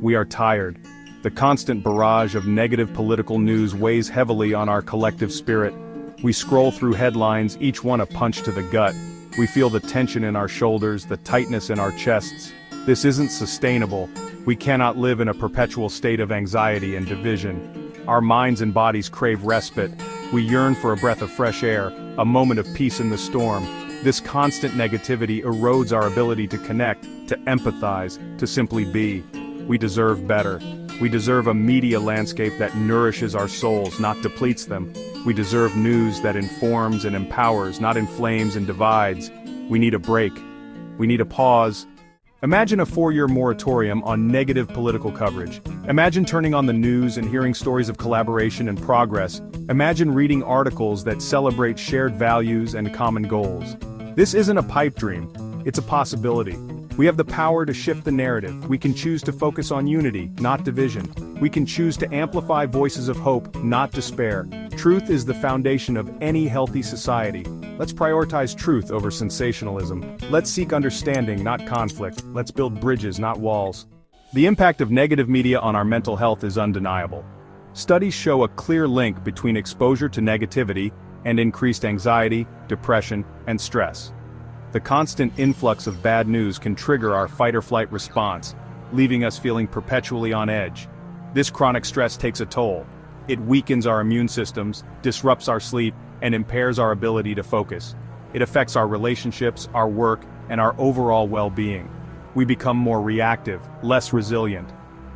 We are tired. The constant barrage of negative political news weighs heavily on our collective spirit. We scroll through headlines, each one a punch to the gut. We feel the tension in our shoulders, the tightness in our chests. This isn't sustainable. We cannot live in a perpetual state of anxiety and division. Our minds and bodies crave respite. We yearn for a breath of fresh air, a moment of peace in the storm. This constant negativity erodes our ability to connect, to empathize, to simply be. We deserve better. We deserve a media landscape that nourishes our souls, not depletes them. We deserve news that informs and empowers, not inflames and divides. We need a break. We need a pause. Imagine a 4-year moratorium on negative political coverage. Imagine turning on the news and hearing stories of collaboration and progress. Imagine reading articles that celebrate shared values and common goals. This isn't a pipe dream, it's a possibility. We have the power to shift the narrative. We can choose to focus on unity, not division. We can choose to amplify voices of hope, not despair. Truth is the foundation of any healthy society. Let's prioritize truth over sensationalism. Let's seek understanding, not conflict. Let's build bridges, not walls. The impact of negative media on our mental health is undeniable. Studies show a clear link between exposure to negativity and increased anxiety, depression, and stress. The constant influx of bad news can trigger our fight-or-flight response, leaving us feeling perpetually on edge. This chronic stress takes a toll. It weakens our immune systems, disrupts our sleep, and impairs our ability to focus. It affects our relationships, our work, and our overall well-being. We become more reactive, less resilient.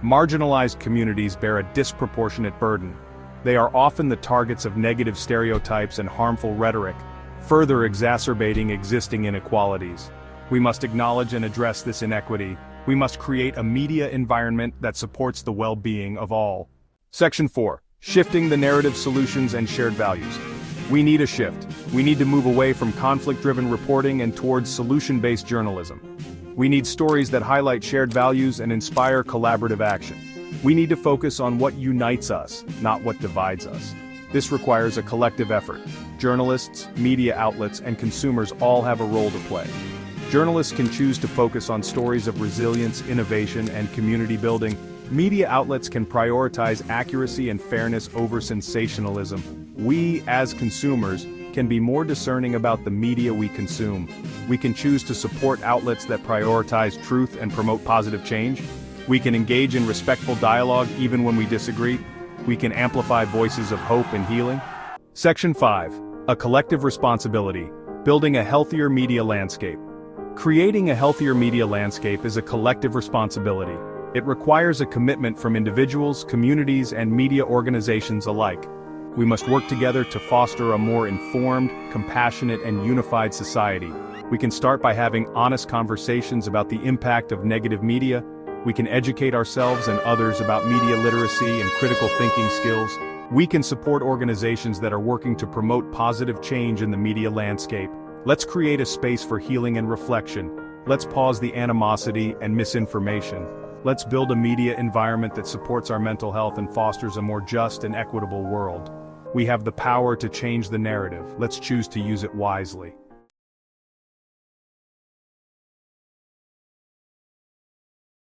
Marginalized communities bear a disproportionate burden. They are often the targets of negative stereotypes and harmful rhetoric, further exacerbating existing inequalities. We must acknowledge and address this inequity. We must create a media environment that supports the well-being of all. Section 4. Shifting the narrative, solutions and shared values. We need a shift. We need to move away from conflict-driven reporting and towards solution-based journalism. We need stories that highlight shared values and inspire collaborative action. We need to focus on what unites us, not what divides us. This requires a collective effort. Journalists, media outlets, and consumers all have a role to play. Journalists can choose to focus on stories of resilience, innovation, and community building. Media outlets can prioritize accuracy and fairness over sensationalism. We, as consumers, can be more discerning about the media we consume. We can choose to support outlets that prioritize truth and promote positive change. We can engage in respectful dialogue even when we disagree. We can amplify voices of hope and healing. Section 5. A collective responsibility. Building a healthier media landscape. Creating a healthier media landscape is a collective responsibility. It requires a commitment from individuals, communities, and media organizations alike. We must work together to foster a more informed, compassionate, and unified society. We can start by having honest conversations about the impact of negative media. We can educate ourselves and others about media literacy and critical thinking skills. We can support organizations that are working to promote positive change in the media landscape. Let's create a space for healing and reflection. Let's pause the animosity and misinformation. Let's build a media environment that supports our mental health and fosters a more just and equitable world. We have the power to change the narrative. Let's choose to use it wisely.